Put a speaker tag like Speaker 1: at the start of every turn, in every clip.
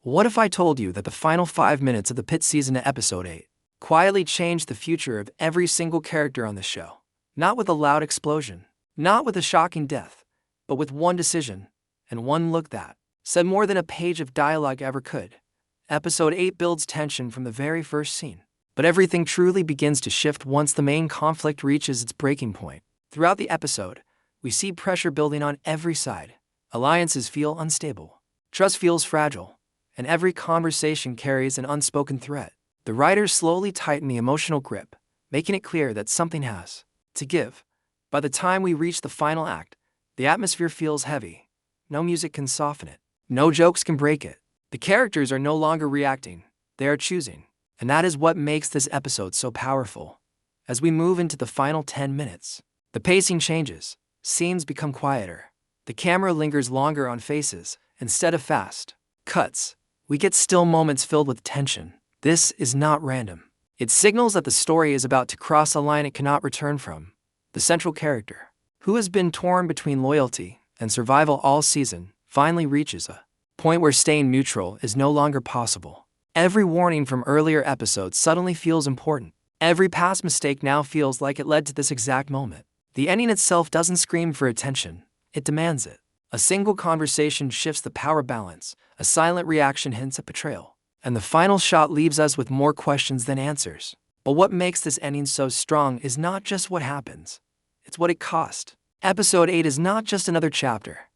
Speaker 1: What if I told you that the final 5 minutes of the Pitt season of episode 8 quietly changed the future of every single character on the show? Not with a loud explosion, not with a shocking death, but with one decision and one look that said more than a page of dialogue ever could. Episode 8 builds tension from the very first scene, but everything truly begins to shift once the main conflict reaches its breaking point. Throughout the episode, we see pressure building on every side. Alliances feel unstable, trust feels fragile, and every conversation carries an unspoken threat. The writers slowly tighten the emotional grip, making it clear that something has to give. By the time we reach the final act, the atmosphere feels heavy. No music can soften it. No jokes can break it. The characters are no longer reacting, they are choosing. And that is what makes this episode so powerful. As we move into the final 10 minutes, the pacing changes, scenes become quieter. The camera lingers longer on faces instead of fast cuts. We get still moments filled with tension. This is not random. It signals that the story is about to cross a line it cannot return from. The central character, who has been torn between loyalty and survival all season, finally reaches a point where staying neutral is no longer possible. Every warning from earlier episodes suddenly feels important. Every past mistake now feels like it led to this exact moment. The ending itself doesn't scream for attention, it demands it. A single conversation shifts the power balance, a silent reaction hints at betrayal, and the final shot leaves us with more questions than answers. But what makes this ending so strong is not just what happens, it's what it cost. Episode 8 is not just another chapter.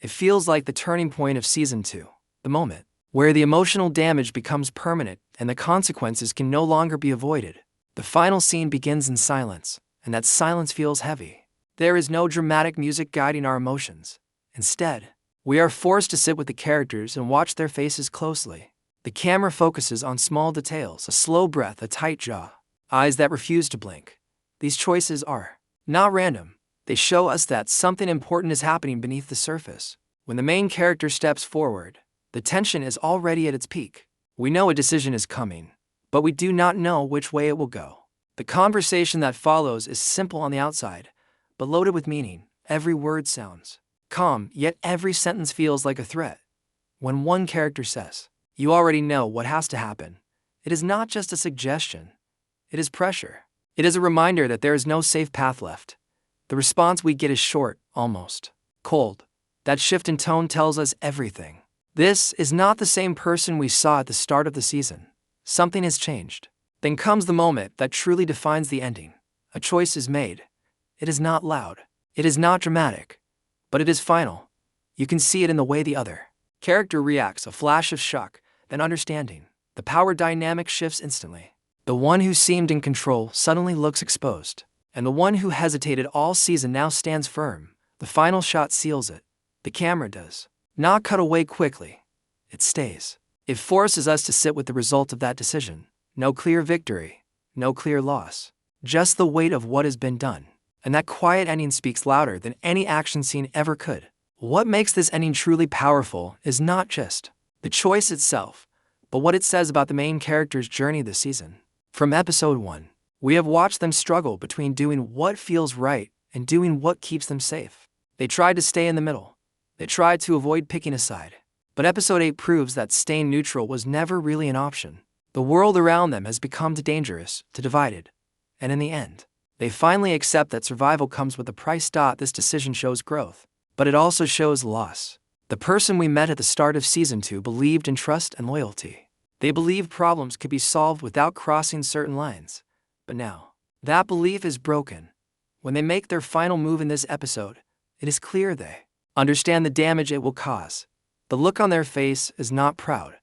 Speaker 1: It feels like the turning point of Season 2, the moment where the emotional damage becomes permanent and the consequences can no longer be avoided. The final scene begins in silence, and that silence feels heavy. There is no dramatic music guiding our emotions. Instead, we are forced to sit with the characters and watch their faces closely. The camera focuses on small details, a slow breath, a tight jaw, eyes that refuse to blink. These choices are not random. They show us that something important is happening beneath the surface. When the main character steps forward, the tension is already at its peak. We know a decision is coming, but we do not know which way it will go. The conversation that follows is simple on the outside, but loaded with meaning. Every word sounds calm, yet every sentence feels like a threat. When one character says, "You already know what has to happen," it is not just a suggestion. It is pressure. It is a reminder that there is no safe path left. The response we get is short, almost cold. That shift in tone tells us everything. This is not the same person we saw at the start of the season. Something has changed. Then comes the moment that truly defines the ending. A choice is made. It is not loud. It is not dramatic. But it is final. You can see it in the way the other character reacts, a flash of shock, then understanding. The power dynamic shifts instantly. The one who seemed in control suddenly looks exposed, and the one who hesitated all season now stands firm. The final shot seals it. The camera does not cut away quickly. It stays. It forces us to sit with the result of that decision. No clear victory, no clear loss, just the weight of what has been done. And that quiet ending speaks louder than any action scene ever could. What makes this ending truly powerful is not just the choice itself, but what it says about the main character's journey this season. From episode 1, we have watched them struggle between doing what feels right and doing what keeps them safe. They tried to stay in the middle. They tried to avoid picking a side. But episode 8 proves that staying neutral was never really an option. The world around them has become too dangerous, too divided. And in the end, they finally accept that survival comes with a price. This decision shows growth, but it also shows loss. The person we met at the start of Season 2 believed in trust and loyalty. They believed problems could be solved without crossing certain lines. But now, that belief is broken. When they make their final move in this episode, it is clear they understand the damage it will cause. The look on their face is not proud.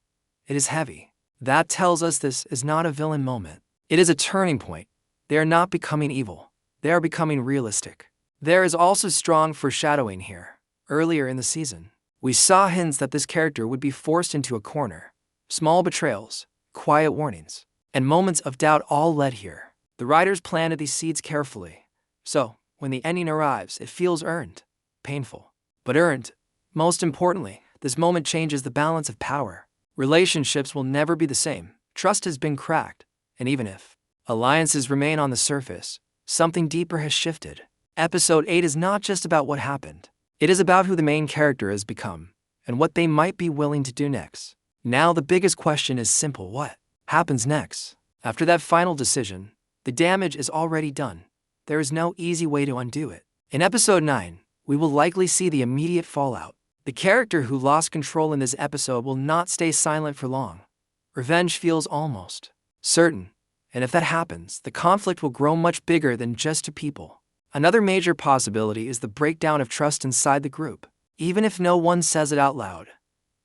Speaker 1: It is heavy. That tells us this is not a villain moment. It is a turning point. They are not becoming evil. They are becoming realistic. There is also strong foreshadowing here. Earlier in the season, we saw hints that this character would be forced into a corner. Small betrayals, quiet warnings, and moments of doubt all led here. The writers planted these seeds carefully. So, when the ending arrives, it feels earned. Painful, but earned. Most importantly, this moment changes the balance of power. Relationships will never be the same. Trust has been cracked, and even if alliances remain on the surface, something deeper has shifted. Episode 8 is not just about what happened. It is about who the main character has become, and what they might be willing to do next. Now the biggest question is simple: what happens next? After that final decision, the damage is already done. There is no easy way to undo it. In episode 9, we will likely see the immediate fallout. The character who lost control in this episode will not stay silent for long. Revenge feels almost certain, and if that happens, the conflict will grow much bigger than just two people. Another major possibility is the breakdown of trust inside the group. Even if no one says it out loud,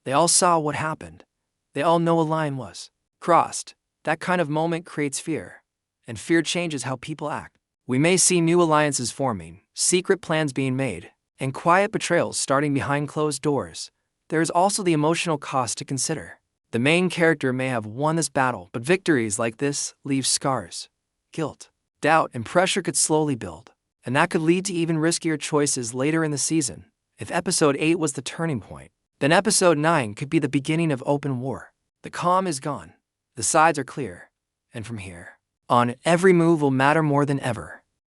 Speaker 1: they all saw what happened. They all know a line was crossed. That kind of moment creates fear, and fear changes how people act. We may see new alliances forming, secret plans being made, and quiet betrayals starting behind closed doors. There is also the emotional cost to consider. The main character may have won this battle, but victories like this leave scars. Guilt, doubt, and pressure could slowly build, and that could lead to even riskier choices later in the season. If episode 8 was the turning point, then episode 9 could be the beginning of open war. The calm is gone, the sides are clear, and from here on, every move will matter more than ever.